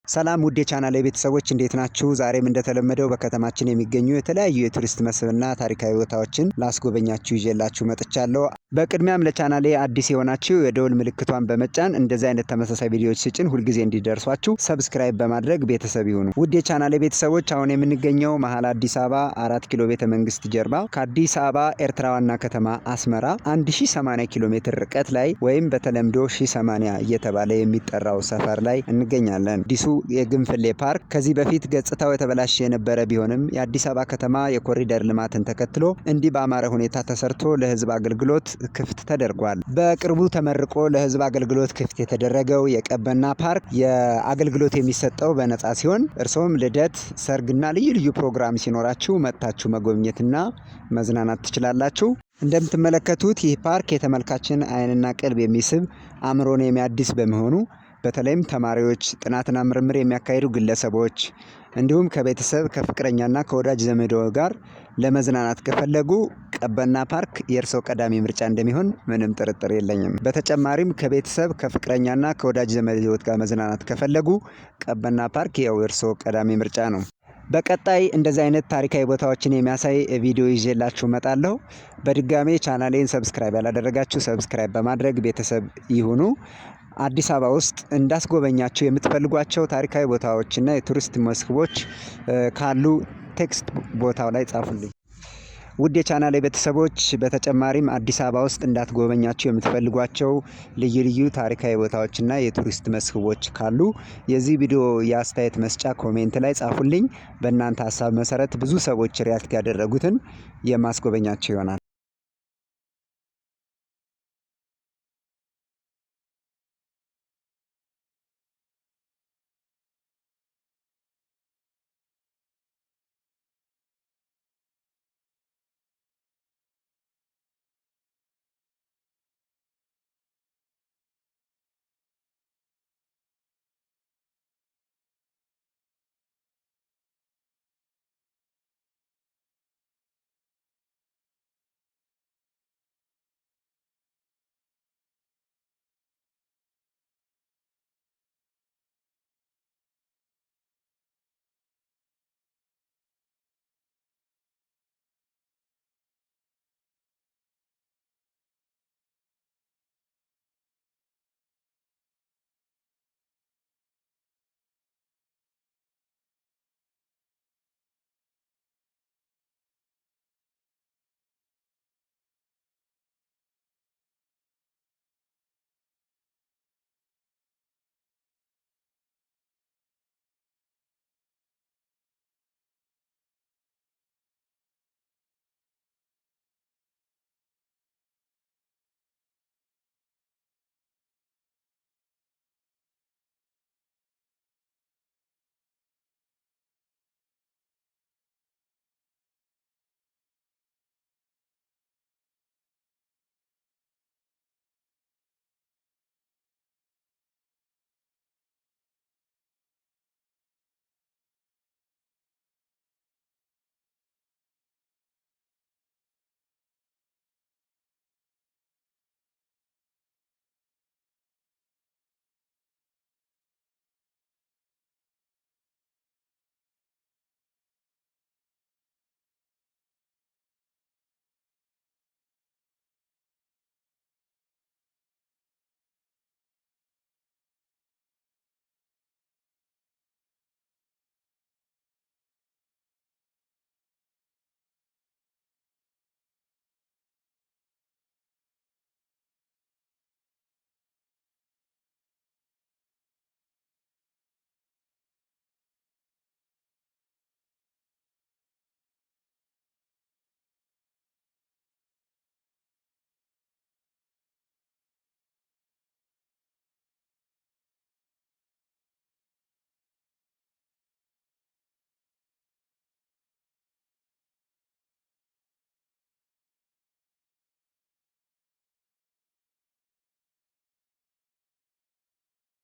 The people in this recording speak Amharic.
ሰላም ውድ የቻናሌ ቤተሰቦች እንዴት ናችሁ? ዛሬም እንደተለመደው በከተማችን የሚገኙ የተለያዩ የቱሪስት መስህብና ታሪካዊ ቦታዎችን ላስጎበኛችሁ ይዤላችሁ መጥቻለሁ። በቅድሚያም ለቻናሌ አዲስ የሆናችሁ የደወል ምልክቷን በመጫን እንደዚህ አይነት ተመሳሳይ ቪዲዮዎች ስጭን ሁልጊዜ እንዲደርሷችሁ ሰብስክራይብ በማድረግ ቤተሰብ ይሁኑ። ውድ የቻናሌ ቤተሰቦች አሁን የምንገኘው መሀል አዲስ አበባ 4 ኪሎ ቤተ መንግስት ጀርባ ከአዲስ አበባ ኤርትራ ዋና ከተማ አስመራ 1080 ኪሎ ሜትር ርቀት ላይ ወይም በተለምዶ 1080 እየተባለ የሚጠራው ሰፈር ላይ እንገኛለን። ዲሱ የግንፍሌ ፓርክ ከዚህ በፊት ገጽታው የተበላሸ የነበረ ቢሆንም የአዲስ አበባ ከተማ የኮሪደር ልማትን ተከትሎ እንዲህ በአማረ ሁኔታ ተሰርቶ ለህዝብ አገልግሎት ክፍት ተደርጓል። በቅርቡ ተመርቆ ለህዝብ አገልግሎት ክፍት የተደረገው የቀበና ፓርክ የአገልግሎት የሚሰጠው በነፃ ሲሆን እርስዎም ልደት፣ ሰርግና ልዩ ልዩ ፕሮግራም ሲኖራችሁ መጥታችሁ መጎብኘትና መዝናናት ትችላላችሁ። እንደምትመለከቱት ይህ ፓርክ የተመልካችን አይንና ቀልብ የሚስብ አእምሮን የሚያድስ በመሆኑ በተለይም ተማሪዎች፣ ጥናትና ምርምር የሚያካሂዱ ግለሰቦች እንዲሁም ከቤተሰብ ከፍቅረኛና ከወዳጅ ዘመዶ ጋር ለመዝናናት ከፈለጉ ቀበና ፓርክ የእርስዎ ቀዳሚ ምርጫ እንደሚሆን ምንም ጥርጥር የለኝም። በተጨማሪም ከቤተሰብ ከፍቅረኛና ከወዳጅ ዘመዶት ጋር መዝናናት ከፈለጉ ቀበና ፓርክ የእርስዎ ቀዳሚ ምርጫ ነው። በቀጣይ እንደዚህ አይነት ታሪካዊ ቦታዎችን የሚያሳይ ቪዲዮ ይዤላችሁ እመጣለሁ። በድጋሜ ቻናሌን ሰብስክራይብ ያላደረጋችሁ ሰብስክራይብ በማድረግ ቤተሰብ ይሁኑ። አዲስ አበባ ውስጥ እንዳስጎበኛችሁ የምትፈልጓቸው ታሪካዊ ቦታዎችና የቱሪስት መስህቦች ካሉ ቴክስት ቦታው ላይ ጻፉልኝ። ውድ የቻናሌ ቤተሰቦች በተጨማሪም አዲስ አበባ ውስጥ እንዳትጎበኛችሁ የምትፈልጓቸው ልዩ ልዩ ታሪካዊ ቦታዎችና የቱሪስት መስህቦች ካሉ የዚህ ቪዲዮ የአስተያየት መስጫ ኮሜንት ላይ ጻፉልኝ። በእናንተ ሀሳብ መሰረት ብዙ ሰዎች ሪያክት ያደረጉትን የማስጎበኛቸው ይሆናል።